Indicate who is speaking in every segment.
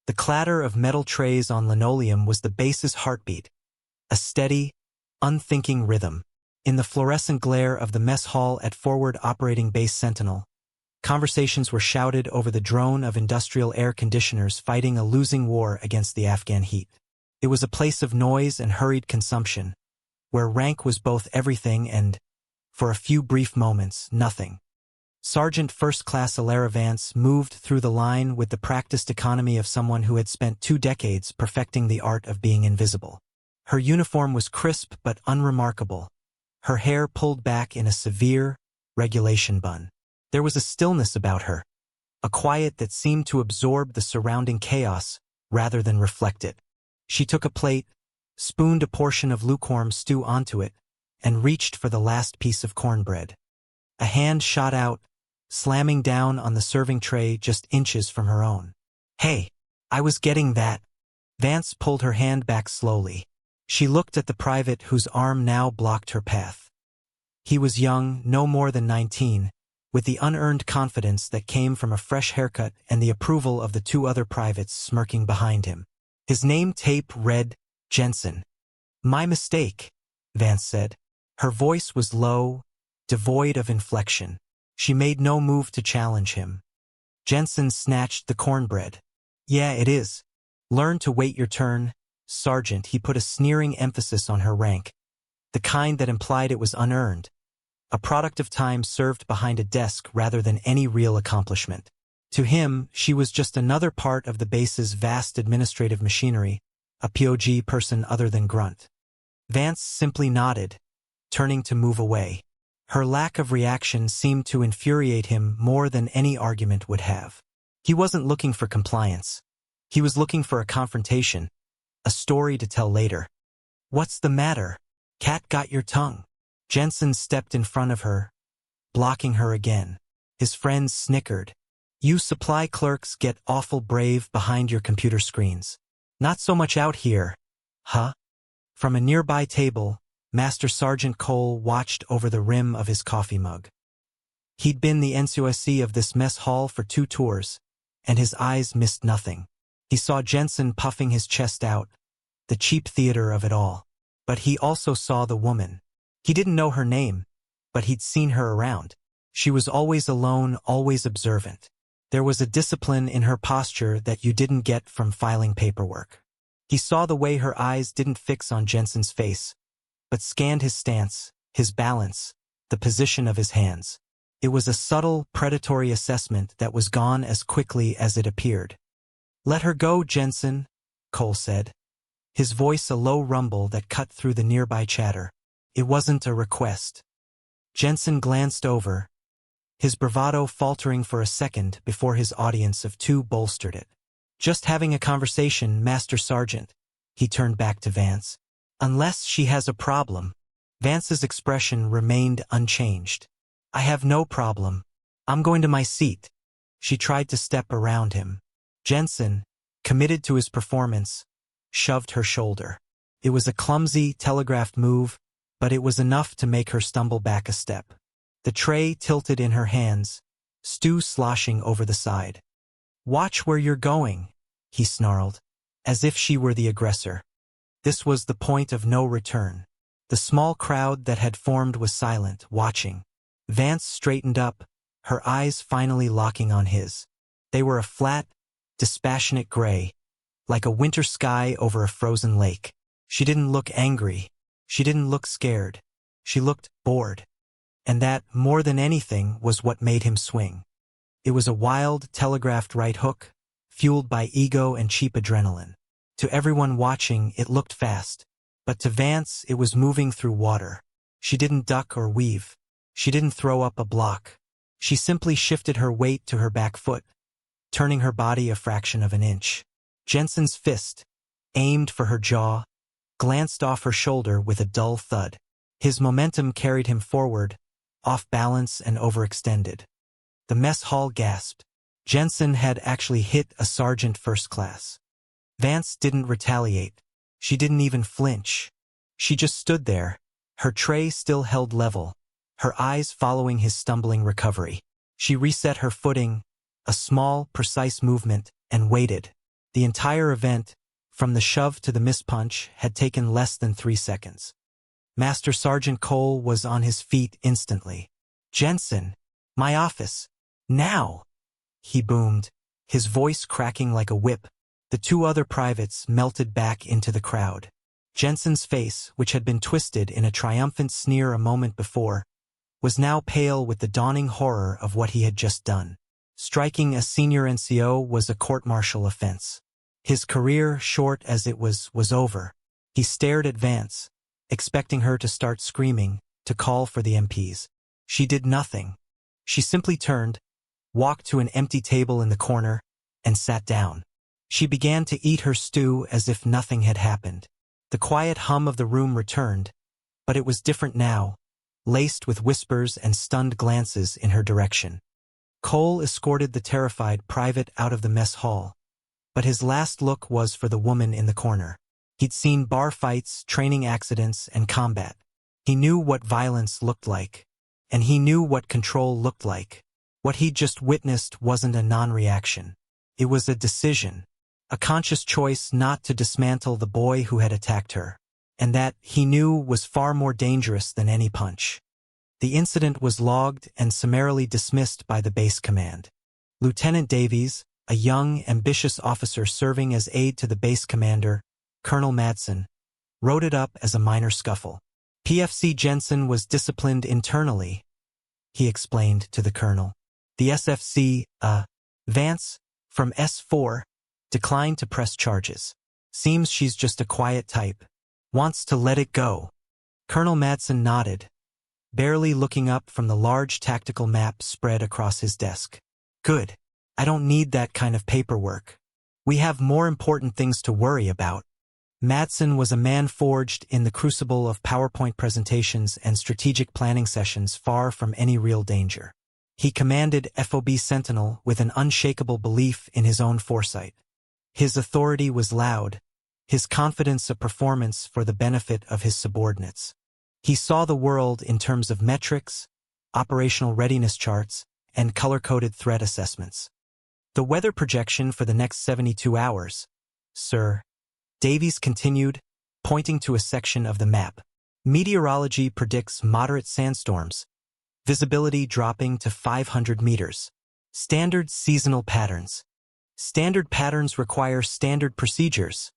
Speaker 1: The clatter of metal trays on linoleum was the base's heartbeat, a steady, unthinking rhythm. In the fluorescent glare of the mess hall at Forward Operating Base Sentinel, conversations were shouted over the drone of industrial air conditioners fighting a losing war against the Afghan heat. It was a place of noise and hurried consumption, where rank was both everything and, for a few brief moments, nothing. Sergeant First Class Alara Vance moved through the line with the practiced economy of someone who had spent 2 decades perfecting the art of being invisible. Her uniform was crisp but unremarkable, her hair pulled back in a severe, regulation bun. There was a stillness about her, a quiet that seemed to absorb the surrounding chaos rather than reflect it. She took a plate, spooned a portion of lukewarm stew onto it, and reached for the last piece of cornbread. A hand shot out, slamming down on the serving tray just inches from her own. "Hey, I was getting that." Vance pulled her hand back slowly. She looked at the private whose arm now blocked her path. He was young, no more than 19, with the unearned confidence that came from a fresh haircut and the approval of the 2 other privates smirking behind him. His name tape read, Jensen. "My mistake," Vance said. Her voice was low, devoid of inflection. She made no move to challenge him. Jensen snatched the cornbread. "Yeah, it is. Learn to wait your turn, Sergeant." He put a sneering emphasis on her rank, the kind that implied it was unearned, a product of time served behind a desk rather than any real accomplishment. To him, she was just another part of the base's vast administrative machinery, a POG person other than Grunt. Vance simply nodded, turning to move away. Her lack of reaction seemed to infuriate him more than any argument would have. He wasn't looking for compliance. He was looking for a confrontation, a story to tell later. "What's the matter? Cat got your tongue?" Jensen stepped in front of her, blocking her again. His friends snickered. "You supply clerks get awful brave behind your computer screens. Not so much out here, huh?" From a nearby table, Master Sergeant Cole watched over the rim of his coffee mug. He'd been the NCOSC of this mess hall for 2 tours, and his eyes missed nothing. He saw Jensen puffing his chest out, the cheap theater of it all. But he also saw the woman. He didn't know her name, but he'd seen her around. She was always alone, always observant. There was a discipline in her posture that you didn't get from filing paperwork. He saw the way her eyes didn't fix on Jensen's face, but scanned his stance, his balance, the position of his hands. It was a subtle, predatory assessment that was gone as quickly as it appeared. "Let her go, Jensen," Cole said, his voice a low rumble that cut through the nearby chatter. It wasn't a request. Jensen glanced over, his bravado faltering for a second before his audience of 2 bolstered it. "Just having a conversation, Master Sergeant." He turned back to Vance. "Unless she has a problem." Vance's expression remained unchanged. "I have no problem. I'm going to my seat." She tried to step around him. Jensen, committed to his performance, shoved her shoulder. It was a clumsy, telegraphed move, but it was enough to make her stumble back a step. The tray tilted in her hands, stew sloshing over the side. "Watch where you're going," he snarled, as if she were the aggressor. This was the point of no return. The small crowd that had formed was silent, watching. Vance straightened up, her eyes finally locking on his. They were a flat, dispassionate gray, like a winter sky over a frozen lake. She didn't look angry. She didn't look scared. She looked bored. And that, more than anything, was what made him swing. It was a wild, telegraphed right hook, fueled by ego and cheap adrenaline. To everyone watching, it looked fast. But to Vance, it was moving through water. She didn't duck or weave. She didn't throw up a block. She simply shifted her weight to her back foot, turning her body a fraction of an inch. Jensen's fist, aimed for her jaw, glanced off her shoulder with a dull thud. His momentum carried him forward, off balance and overextended. The mess hall gasped. Jensen had actually hit a sergeant first class. Vance didn't retaliate. She didn't even flinch. She just stood there, her tray still held level, her eyes following his stumbling recovery. She reset her footing, a small, precise movement, and waited. The entire event, from the shove to the mispunch, had taken less than 3 seconds. Master Sergeant Cole was on his feet instantly. "Jensen, my office. Now!" he boomed, his voice cracking like a whip. The 2 other privates melted back into the crowd. Jensen's face, which had been twisted in a triumphant sneer a moment before, was now pale with the dawning horror of what he had just done. Striking a senior NCO was a court-martial offense. His career, short as it was over. He stared at Vance, expecting her to start screaming, to call for the MPs. She did nothing. She simply turned, walked to an empty table in the corner, and sat down. She began to eat her stew as if nothing had happened. The quiet hum of the room returned, but it was different now, laced with whispers and stunned glances in her direction. Cole escorted the terrified private out of the mess hall, but his last look was for the woman in the corner. He'd seen bar fights, training accidents, and combat. He knew what violence looked like, and he knew what control looked like. What he'd just witnessed wasn't a non-reaction. It was a decision, a conscious choice not to dismantle the boy who had attacked her, and that, he knew, was far more dangerous than any punch. The incident was logged and summarily dismissed by the base command. Lieutenant Davies, a young, ambitious officer serving as aide to the base commander, Colonel Madsen, wrote it up as a minor scuffle. PFC Jensen was disciplined internally, he explained to the colonel. The SFC, Vance, from S4, declined to press charges. Seems she's just a quiet type. Wants to let it go. Colonel Madsen nodded, barely looking up from the large tactical map spread across his desk. Good. I don't need that kind of paperwork. We have more important things to worry about. Madsen was a man forged in the crucible of PowerPoint presentations and strategic planning sessions, far from any real danger. He commanded FOB Sentinel with an unshakable belief in his own foresight. His authority was loud, his confidence a performance for the benefit of his subordinates. He saw the world in terms of metrics, operational readiness charts, and color-coded threat assessments. The weather projection for the next 72 hours, sir, Davies continued, pointing to a section of the map. Meteorology predicts moderate sandstorms, visibility dropping to 500 meters. Standard seasonal patterns. Standard patterns require standard procedures,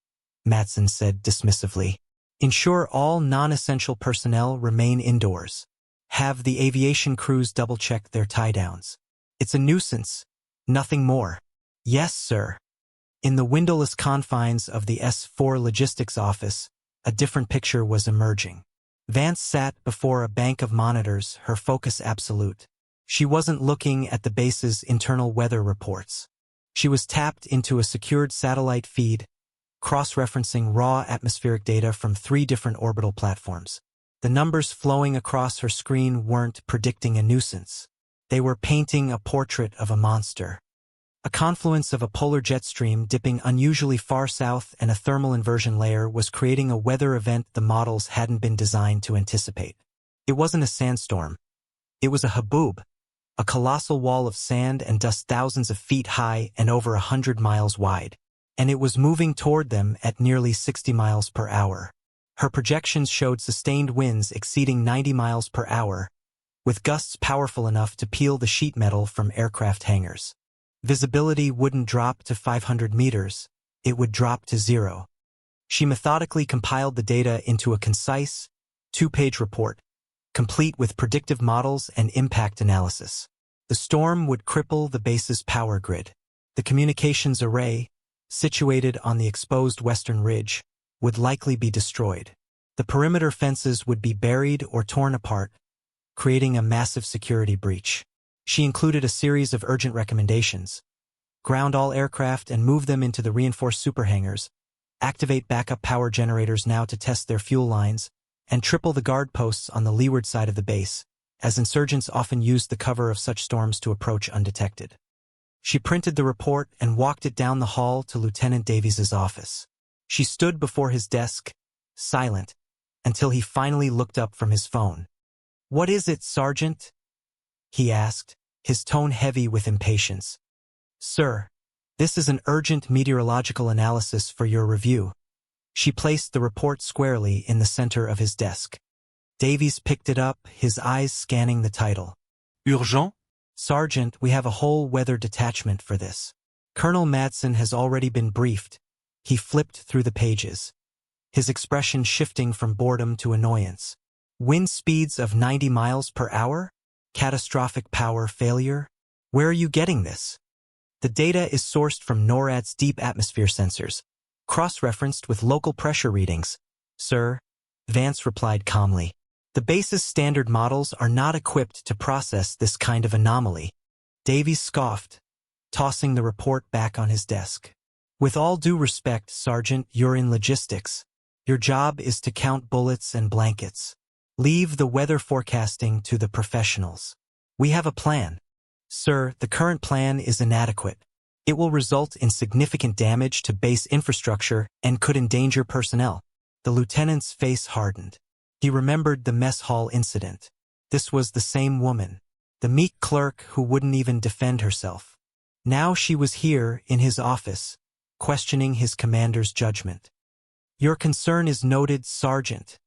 Speaker 1: Madsen said dismissively. Ensure all non-essential personnel remain indoors. Have the aviation crews double-check their tie-downs. It's a nuisance, nothing more. Yes, sir. In the windowless confines of the S4 logistics office, a different picture was emerging. Vance sat before a bank of monitors, her focus absolute. She wasn't looking at the base's internal weather reports. She was tapped into a secured satellite feed, cross-referencing raw atmospheric data from 3 different orbital platforms. The numbers flowing across her screen weren't predicting a nuisance. They were painting a portrait of a monster. A confluence of a polar jet stream dipping unusually far south and a thermal inversion layer was creating a weather event the models hadn't been designed to anticipate. It wasn't a sandstorm. It was a haboob, a colossal wall of sand and dust thousands of feet high and over 100 miles wide. And it was moving toward them at nearly 60 miles per hour. Her projections showed sustained winds exceeding 90 miles per hour, with gusts powerful enough to peel the sheet metal from aircraft hangars. Visibility wouldn't drop to 500 meters, it would drop to 0. She methodically compiled the data into a concise, 2-page report, complete with predictive models and impact analysis. The storm would cripple the base's power grid. The communications array, situated on the exposed western ridge, would likely be destroyed. The perimeter fences would be buried or torn apart, creating a massive security breach. She included a series of urgent recommendations. Ground all aircraft and move them into the reinforced superhangars, activate backup power generators now to test their fuel lines, and triple the guard posts on the leeward side of the base, as insurgents often used the cover of such storms to approach undetected. She printed the report and walked it down the hall to Lieutenant Davies's office. She stood before his desk, silent, until he finally looked up from his phone. "What is it, Sergeant?" he asked, his tone heavy with impatience. "Sir, This is an urgent meteorological analysis for your review. She placed the report squarely in the center of his desk. Davies picked it up, his eyes scanning the title.
Speaker 2: Urgent?
Speaker 1: Sergeant, we have a whole weather detachment for this. Colonel Madsen has already been briefed. He flipped through the pages, his expression shifting from boredom to annoyance. Wind speeds of 90 miles per hour? Catastrophic power failure? Where are you getting this? The data is sourced from NORAD's deep atmosphere sensors, cross-referenced with local pressure readings. Sir, Vance replied calmly. The base's standard models are not equipped to process this kind of anomaly. Davies scoffed, tossing the report back on his desk. With all due respect, Sergeant, you're in logistics. Your job is to count bullets and blankets. Leave the weather forecasting to the professionals. We have a plan. Sir, the current plan is inadequate. It will result in significant damage to base infrastructure and could endanger personnel. The lieutenant's face hardened. He remembered the mess hall incident. This was the same woman, the meek clerk who wouldn't even defend herself. Now she was here in his office, questioning his commander's judgment. Your concern is noted, Sergeant,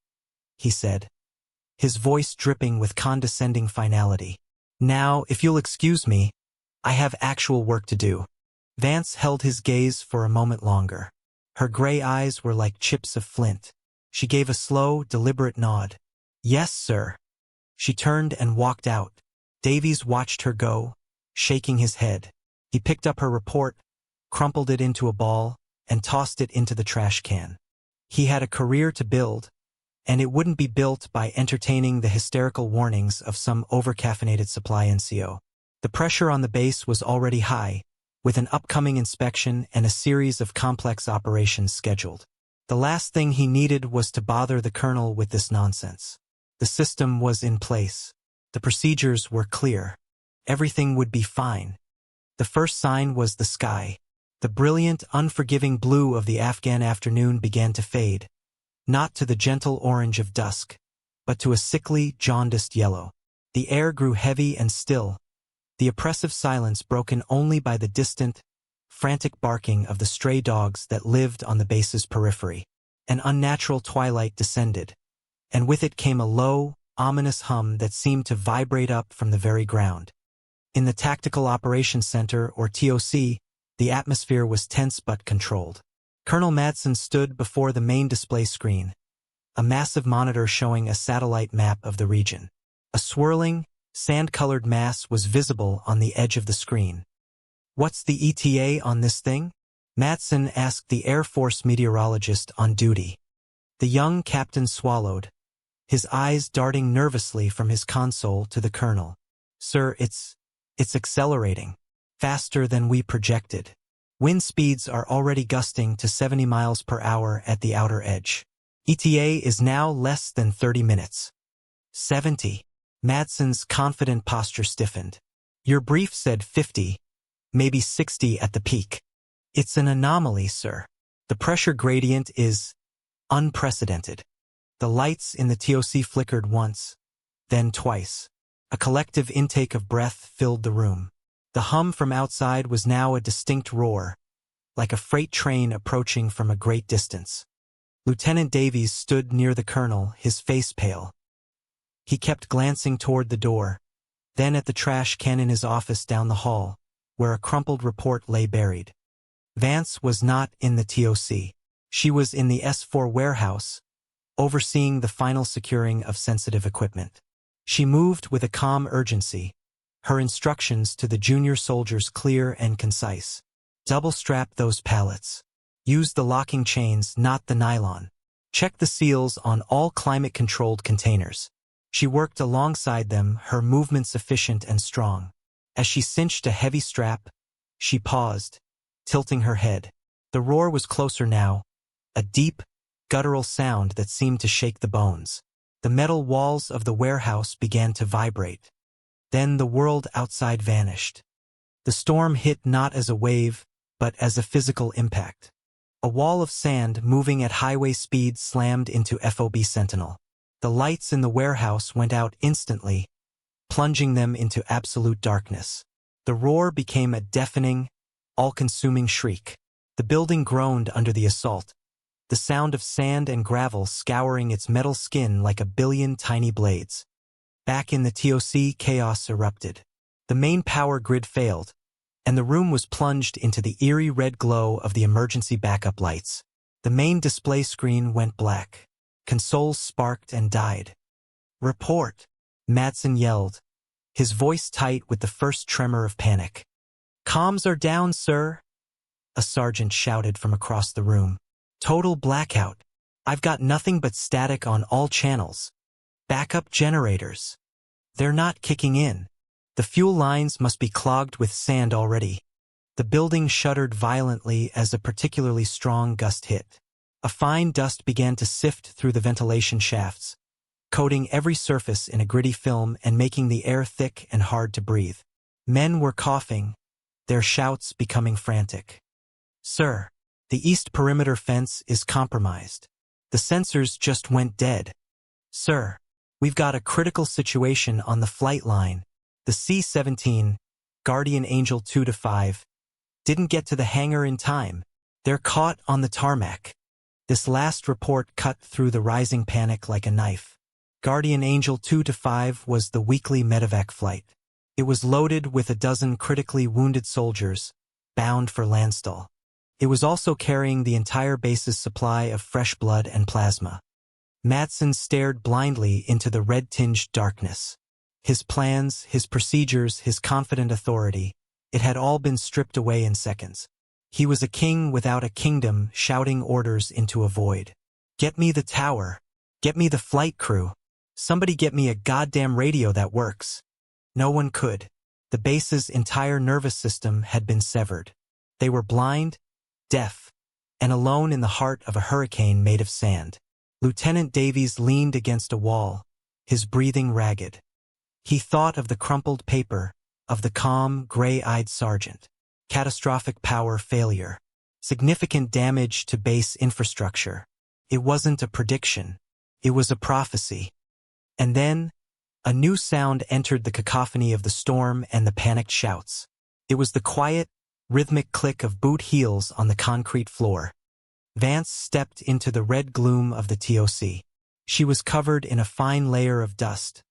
Speaker 1: he said, his voice dripping with condescending finality. Now, if you'll excuse me, I have actual work to do. Vance held his gaze for a moment longer. Her gray eyes were like chips of flint. She gave a slow, deliberate nod. Yes, sir. She turned and walked out. Davies watched her go, shaking his head. He picked up her report, crumpled it into a ball, and tossed it into the trash can. He had a career to build, and it wouldn't be built by entertaining the hysterical warnings of some overcaffeinated supply NCO. The pressure on the base was already high, with an upcoming inspection and a series of complex operations scheduled. The last thing he needed was to bother the colonel with this nonsense. The system was in place. The procedures were clear. Everything would be fine. The first sign was the sky. The brilliant, unforgiving blue of the Afghan afternoon began to fade, not to the gentle orange of dusk, but to a sickly, jaundiced yellow. The air grew heavy and still, the oppressive silence broken only by the distant, frantic barking of the stray dogs that lived on the base's periphery. An unnatural twilight descended, and with it came a low, ominous hum that seemed to vibrate up from the very ground. In the Tactical Operations Center, or TOC, the atmosphere was tense but controlled. Colonel Madsen stood before the main display screen, a massive monitor showing a satellite map of the region. A swirling, sand-colored mass was visible on the edge of the screen. What's the ETA on this thing? Madsen asked the Air Force meteorologist on duty. The young captain swallowed, his eyes darting nervously from his console to the colonel. Sir, it's accelerating, faster than we projected. Wind speeds are already gusting to 70 miles per hour at the outer edge. ETA is now less than 30 minutes. 70. Madsen's confident posture stiffened. Your brief said 50, maybe 60 at the peak. It's an anomaly, sir. The pressure gradient is unprecedented. The lights in the TOC flickered once, then twice. A collective intake of breath filled the room. The hum from outside was now a distinct roar, like a freight train approaching from a great distance. Lieutenant Davies stood near the colonel, his face pale. He kept glancing toward the door, then at the trash can in his office down the hall, where a crumpled report lay buried. Vance was not in the TOC. She was in the S4 warehouse, overseeing the final securing of sensitive equipment. She moved with a calm urgency, her instructions to the junior soldiers clear and concise. Double-strap those pallets. Use the locking chains, not the nylon. Check the seals on all climate-controlled containers. She worked alongside them, her movements efficient and strong. As she cinched a heavy strap, she paused, tilting her head. The roar was closer now, a deep, guttural sound that seemed to shake the bones. The metal walls of the warehouse began to vibrate. Then the world outside vanished. The storm hit not as a wave, but as a physical impact. A wall of sand moving at highway speed slammed into FOB Sentinel. The lights in the warehouse went out instantly, plunging them into absolute darkness. The roar became a deafening, all-consuming shriek. The building groaned under the assault, the sound of sand and gravel scouring its metal skin like a billion tiny blades. Back in the TOC, chaos erupted. The main power grid failed, and the room was plunged into the eerie red glow of the emergency backup lights. The main display screen went black. Consoles sparked and died. "Report," Madsen yelled, his voice tight with the first tremor of panic. "Comms are down, sir," a sergeant shouted from across the room. "Total blackout. I've got nothing but static on all channels. Backup generators. They're not kicking in. The fuel lines must be clogged with sand already." The building shuddered violently as a particularly strong gust hit. A fine dust began to sift through the ventilation shafts, coating every surface in a gritty film and making the air thick and hard to breathe. Men were coughing, their shouts becoming frantic. "Sir, the east perimeter fence is compromised. The sensors just went dead. Sir, we've got a critical situation on the flight line. The C-17, Guardian Angel 2-5, didn't get to the hangar in time. They're caught on the tarmac." This last report cut through the rising panic like a knife. Guardian Angel 2-5 was the weekly medevac flight. It was loaded with a dozen critically wounded soldiers, bound for Landstuhl. It was also carrying the entire base's supply of fresh blood and plasma. Madsen stared blindly into the red-tinged darkness. His plans, his procedures, his confident authority, it had all been stripped away in seconds. He was a king without a kingdom, shouting orders into a void. "Get me the tower. Get me the flight crew. Somebody get me a goddamn radio that works." No one could. The base's entire nervous system had been severed. They were blind, deaf, and alone in the heart of a hurricane made of sand. Lieutenant Davies leaned against a wall, his breathing ragged. He thought of the crumpled paper, of the calm, gray-eyed sergeant. Catastrophic power failure. Significant damage to base infrastructure. It wasn't a prediction. It was a prophecy. And then, a new sound entered the cacophony of the storm and the panicked shouts. It was the quiet, rhythmic click of boot heels on the concrete floor. Vance stepped into the red gloom of the TOC. She was covered in a fine layer of dust,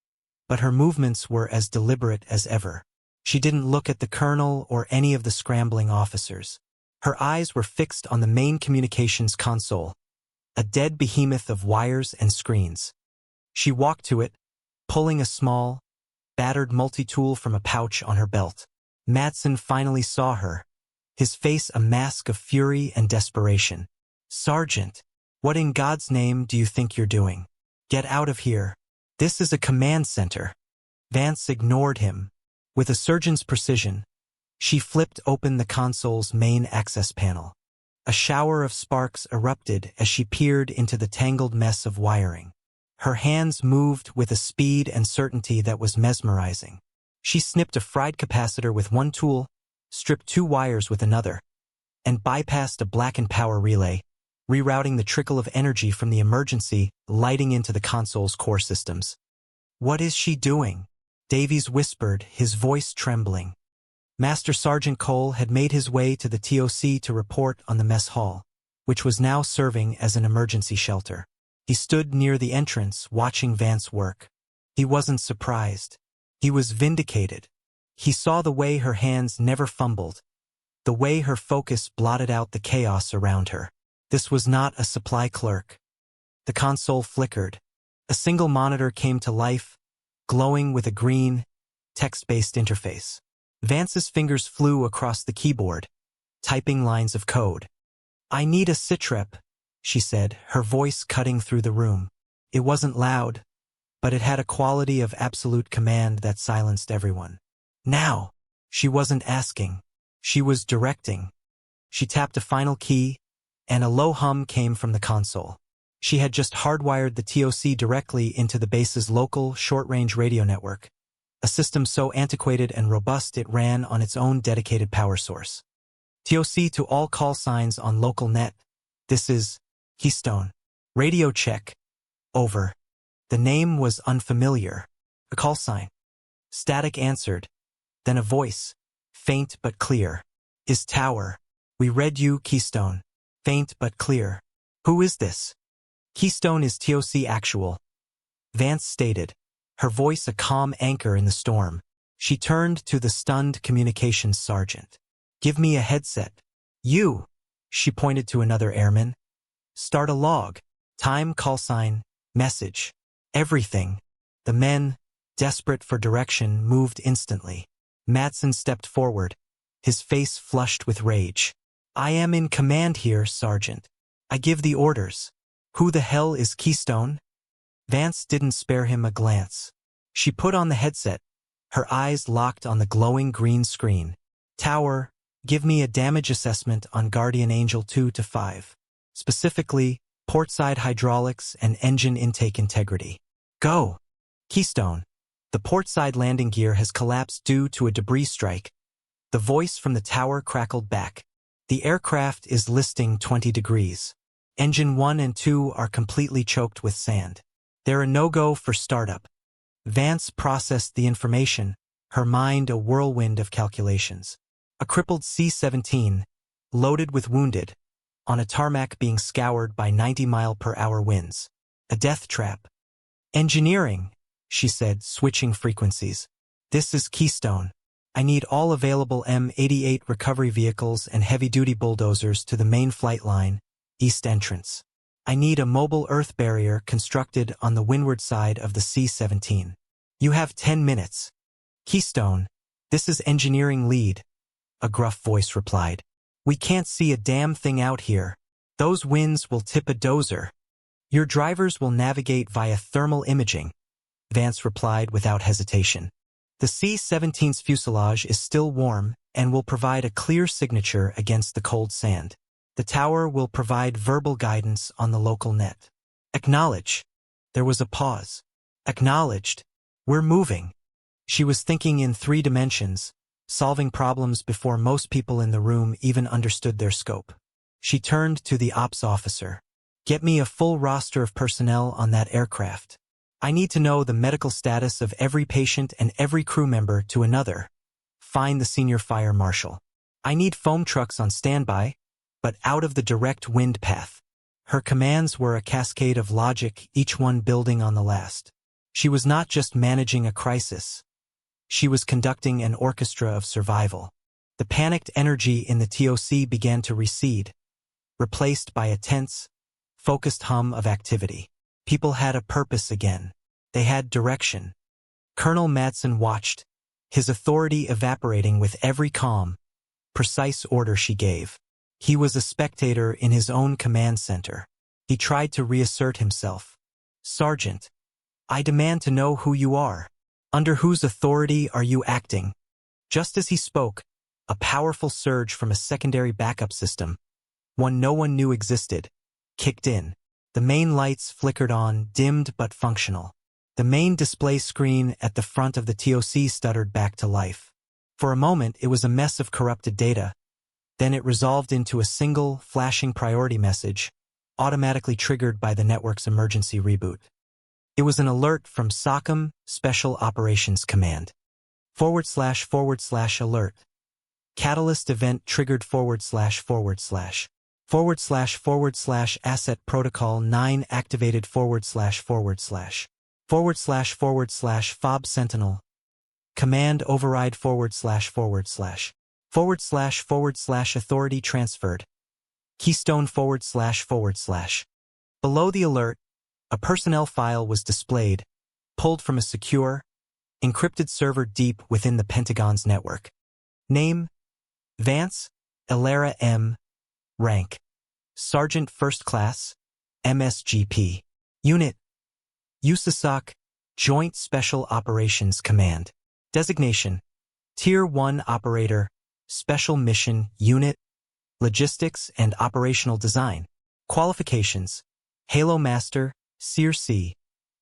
Speaker 1: but her movements were as deliberate as ever. She didn't look at the colonel or any of the scrambling officers. Her eyes were fixed on the main communications console, a dead behemoth of wires and screens. She walked to it, pulling a small, battered multi-tool from a pouch on her belt. Madsen finally saw her, his face a mask of fury and desperation. "Sergeant, what in God's name do you think you're doing? Get out of here. This is a command center." Vance ignored him. With a surgeon's precision, she flipped open the console's main access panel. A shower of sparks erupted as she peered into the tangled mess of wiring. Her hands moved with a speed and certainty that was mesmerizing. She snipped a fried capacitor with one tool, stripped two wires with another, and bypassed a blackened power relay, rerouting the trickle of energy from the emergency lighting into the console's core systems. "What is she doing?" Davies whispered, his voice trembling. Master Sergeant Cole had made his way to the TOC to report on the mess hall, which was now serving as an emergency shelter. He stood near the entrance, watching Vance work. He wasn't surprised. He was vindicated. He saw the way her hands never fumbled, the way her focus blotted out the chaos around her. This was not a supply clerk. The console flickered. A single monitor came to life, glowing with a green, text-based interface. Vance's fingers flew across the keyboard, typing lines of code. "I need a sitrep," she said, her voice cutting through the room. It wasn't loud, but it had a quality of absolute command that silenced everyone. Now! She wasn't asking. She was directing. She tapped a final key, and a low hum came from the console. She had just hardwired the TOC directly into the base's local, short-range radio network, a system so antiquated and robust it ran on its own dedicated power source. "TOC to all call signs on local net. This is Keystone. Radio check. Over." The name was unfamiliar. A call sign. Static answered, then a voice, faint but clear. Is tower. We read you, Keystone. Faint but clear. Who is this? Keystone is TOC actual. Vance stated, her voice a calm anchor in the storm. She turned to the stunned communications sergeant. Give me a headset. You. She pointed to another airman. Start a log. Time, call sign, message. Everything. The men, desperate for direction, moved instantly. Madsen stepped forward, his face flushed with rage. I am in command here, Sergeant. I give the orders. Who the hell is Keystone? Vance didn't spare him a glance. She put on the headset, her eyes locked on the glowing green screen. Tower, give me a damage assessment on Guardian Angel 2 to 5. Specifically, portside hydraulics and engine intake integrity. Go! Keystone. The portside landing gear has collapsed due to a debris strike. The voice from the tower crackled back. The aircraft is listing 20 degrees. Engine 1 and 2 are completely choked with sand. They're a no-go for startup. Vance processed the information, her mind a whirlwind of calculations. A crippled C-17, loaded with wounded, on a tarmac being scoured by 90-mile-per-hour winds. A death trap. Engineering, she said, switching frequencies. This is Keystone. I need all available M88 recovery vehicles and heavy-duty bulldozers to the main flight line, east entrance. I need a mobile earth barrier constructed on the windward side of the C-17. You have 10 minutes. Keystone, this is engineering lead, a gruff voice replied. We can't see a damn thing out here. Those winds will tip a dozer. Your drivers will navigate via thermal imaging, Vance replied without hesitation. The C-17's fuselage is still warm and will provide a clear signature against the cold sand. The tower will provide verbal guidance on the local net. Acknowledge. There was a pause. Acknowledged. We're moving. She was thinking in 3 dimensions, solving problems before most people in the room even understood their scope. She turned to the ops officer. Get me a full roster of personnel on that aircraft. I need to know the medical status of every patient and every crew member to another. Find the senior fire marshal. I need foam trucks on standby, but out of the direct wind path. Her commands were a cascade of logic, each one building on the last. She was not just managing a crisis. She was conducting an orchestra of survival. The panicked energy in the TOC began to recede, replaced by a tense, focused hum of activity. People had a purpose again. They had direction. Colonel Madsen watched, his authority evaporating with every calm, precise order she gave. He was a spectator in his own command center. He tried to reassert himself. Sergeant, I demand to know who you are. Under whose authority are you acting? Just as he spoke, a powerful surge from a secondary backup system, one no one knew existed, kicked in. The main lights flickered on, dimmed but functional. The main display screen at the front of the TOC stuttered back to life. For a moment, it was a mess of corrupted data. Then it resolved into a single, flashing priority message, automatically triggered by the network's emergency reboot. It was an alert from SOCOM Special Operations Command. / alert. Catalyst event triggered / asset protocol 9 activated / fob sentinel. Command override / authority transferred. Keystone / Below the alert, a personnel file was displayed, pulled from a secure, encrypted server deep within the Pentagon's network. Name: Vance, Elara M. Rank: Sergeant First Class, MSGP. Unit: USASOC, Joint Special Operations Command. Designation: Tier 1 Operator, Special Mission Unit, Logistics and Operational Design. Qualifications: Halo Master, SEER-C.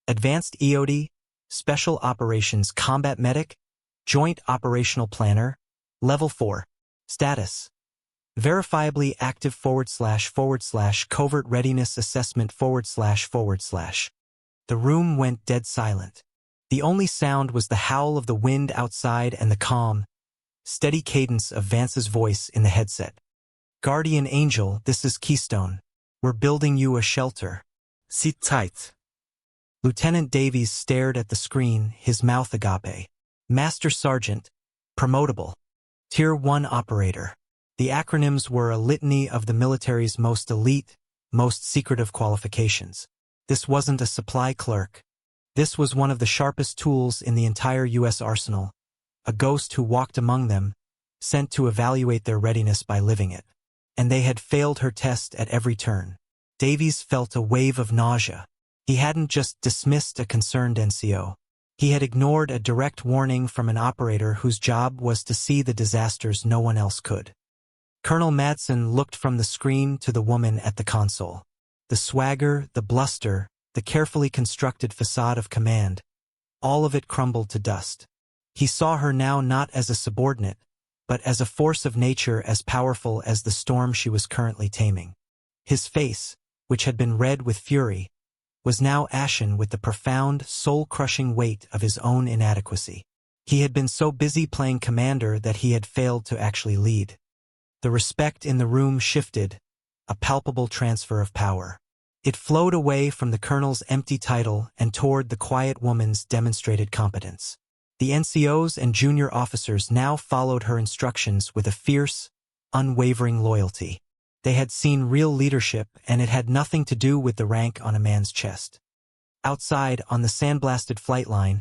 Speaker 1: Advanced EOD, Special Operations Combat Medic, Joint Operational Planner, Level 4. Status: Verifiably active / covert readiness assessment / The room went dead silent. The only sound was the howl of the wind outside and the calm, steady cadence of Vance's voice in the headset. "Guardian Angel, this is Keystone. We're building you a shelter. Sit tight." Lieutenant Davies stared at the screen, his mouth agape. Master Sergeant, promotable. Tier 1 operator. The acronyms were a litany of the military's most elite, most secretive qualifications. This wasn't a supply clerk. This was one of the sharpest tools in the entire U.S. arsenal, a ghost who walked among them, sent to evaluate their readiness by living it. And they had failed her test at every turn. Davies felt a wave of nausea. He hadn't just dismissed a concerned NCO. He had ignored a direct warning from an operator whose job was to see the disasters no one else could. Colonel Madsen looked from the screen to the woman at the console. The swagger, the bluster, the carefully constructed facade of command, all of it crumbled to dust. He saw her now not as a subordinate, but as a force of nature as powerful as the storm she was currently taming. His face, which had been red with fury, was now ashen with the profound, soul-crushing weight of his own inadequacy. He had been so busy playing commander that he had failed to actually lead. The respect in the room shifted, a palpable transfer of power. It flowed away from the colonel's empty title and toward the quiet woman's demonstrated competence. The NCOs and junior officers now followed her instructions with a fierce, unwavering loyalty. They had seen real leadership, and it had nothing to do with the rank on a man's chest. Outside, on the sandblasted flight line,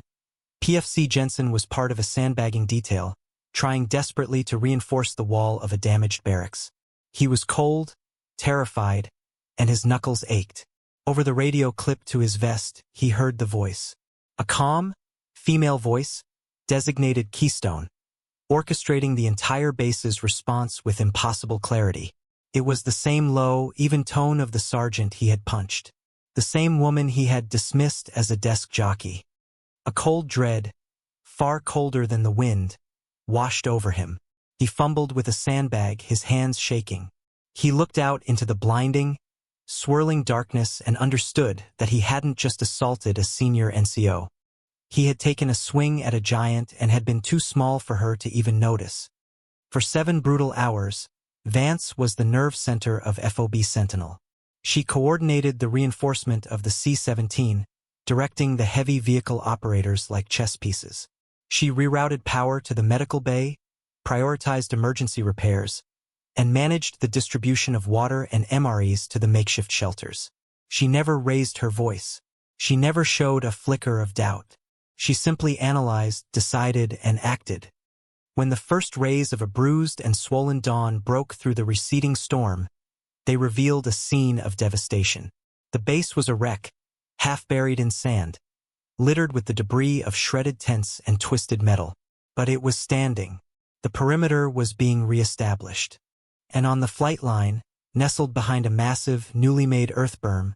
Speaker 1: PFC Jensen was part of a sandbagging detail, trying desperately to reinforce the wall of a damaged barracks. He was cold, terrified, and his knuckles ached. Over the radio clipped to his vest, he heard the voice. A calm, female voice, designated Keystone, orchestrating the entire base's response with impossible clarity. It was the same low, even tone of the sergeant he had punched. The same woman he had dismissed as a desk jockey. A cold dread, far colder than the wind, washed over him. He fumbled with a sandbag, his hands shaking. He looked out into the blinding, swirling darkness and understood that he hadn't just assaulted a senior NCO. He had taken a swing at a giant and had been too small for her to even notice. For 7 brutal hours, Vance was the nerve center of FOB Sentinel. She coordinated the reinforcement of the C-17, directing the heavy vehicle operators like chess pieces. She rerouted power to the medical bay, prioritized emergency repairs, and managed the distribution of water and MREs to the makeshift shelters. She never raised her voice. She never showed a flicker of doubt. She simply analyzed, decided, and acted. When the first rays of a bruised and swollen dawn broke through the receding storm, they revealed a scene of devastation. The base was a wreck, half buried in sand, littered with the debris of shredded tents and twisted metal. But it was standing. The perimeter was being reestablished. And on the flight line, nestled behind a massive, newly made earth berm,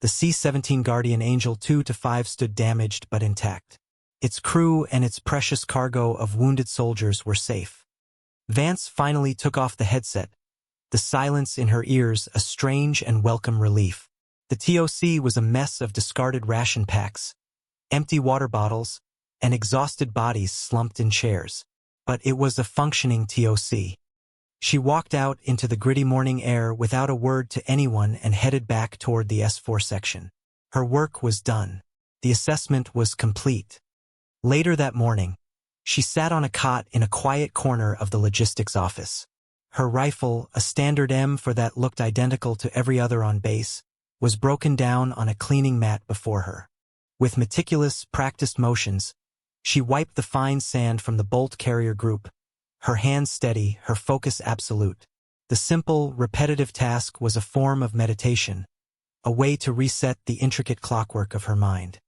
Speaker 1: the C-17 Guardian Angel 2-5 stood damaged but intact. Its crew and its precious cargo of wounded soldiers were safe. Vance finally took off the headset, the silence in her ears a strange and welcome relief. The TOC was a mess of discarded ration packs, empty water bottles, and exhausted bodies slumped in chairs. But it was a functioning TOC. She walked out into the gritty morning air without a word to anyone and headed back toward the S4 section. Her work was done. The assessment was complete. Later that morning, she sat on a cot in a quiet corner of the logistics office. Her rifle, a standard M for that looked identical to every other on base, was broken down on a cleaning mat before her. With meticulous, practiced motions, she wiped the fine sand from the bolt carrier group, her hands steady, her focus absolute. The simple, repetitive task was a form of meditation, a way to reset the intricate clockwork of her mind.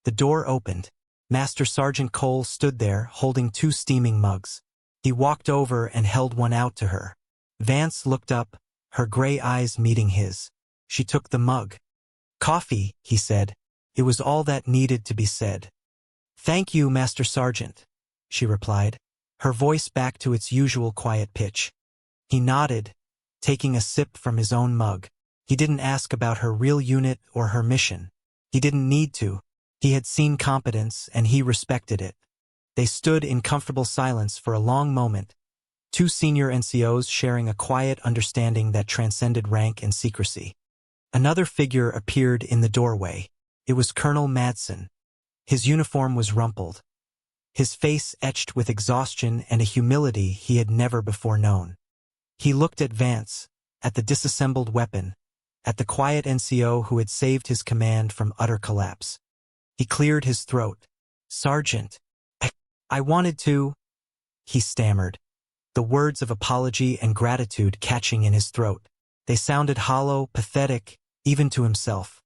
Speaker 1: The door opened. Master Sergeant Cole stood there, holding 2 steaming mugs. He walked over and held one out to her. Vance looked up, her gray eyes meeting his. She took the mug. "Coffee," he said. It was all that needed to be said. "Thank you, Master Sergeant," she replied, her voice back to its usual quiet pitch. He nodded, taking a sip from his own mug. He didn't ask about her real unit or her mission. He didn't need to. He had seen competence, and he respected it. They stood in comfortable silence for a long moment, two senior NCOs sharing a quiet understanding that transcended rank and secrecy. Another figure appeared in the doorway. It was Colonel Madsen. His uniform was rumpled, his face etched with exhaustion and a humility he had never before known. He looked at Vance, at the disassembled weapon, at the quiet NCO who had saved his command from utter collapse. He cleared his throat. "Sergeant, I wanted to," he stammered, the words of apology and gratitude catching in his throat. They sounded hollow, pathetic, even to himself.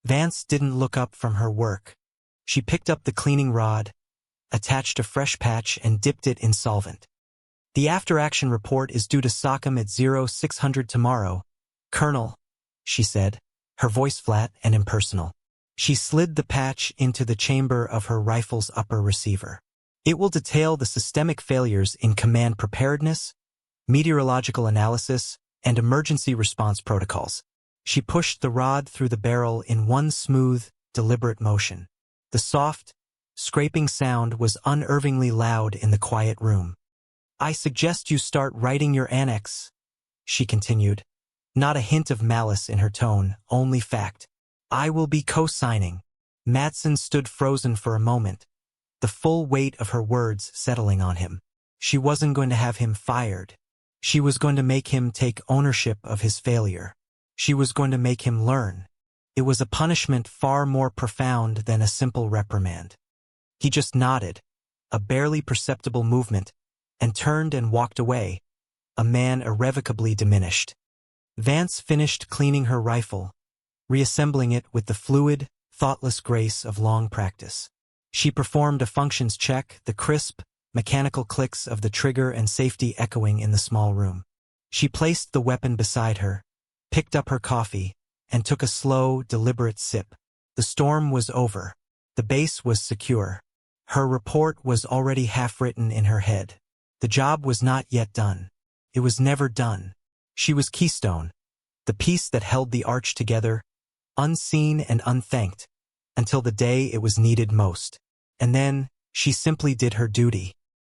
Speaker 1: Vance didn't look up from her work. She picked up the cleaning rod, attached a fresh patch, and dipped it in solvent. "The after-action report is due to SOCOM at 0600 tomorrow, Colonel," she said, her voice flat and impersonal. She slid the patch into the chamber of her rifle's upper receiver. "It will detail the systemic failures in command preparedness, meteorological analysis, and emergency response protocols." She pushed the rod through the barrel in one smooth, deliberate motion. The soft, scraping sound was unnervingly loud in the quiet room. "I suggest you start writing your annex," she continued, not a hint of malice in her tone, only fact. "I will be co-signing." Madsen stood frozen for a moment, the full weight of her words settling on him. She wasn't going to have him fired. She was going to make him take ownership of his failure. She was going to make him learn. It was a punishment far more profound than a simple reprimand. He just nodded, a barely perceptible movement, and turned and walked away, a man irrevocably diminished. Vance finished cleaning her rifle, reassembling it with the fluid, thoughtless grace of long practice. She performed a functions check, the crisp, mechanical clicks of the trigger and safety echoing in the small room. She placed the weapon beside her, picked up her coffee, and took a slow, deliberate sip. The storm was over. The base was secure. Her report was already half-written in her head. The job was not yet done. It was never done. She was Keystone, the piece that held the arch together, unseen and unthanked, until the day it was needed most. And then, she simply did her duty.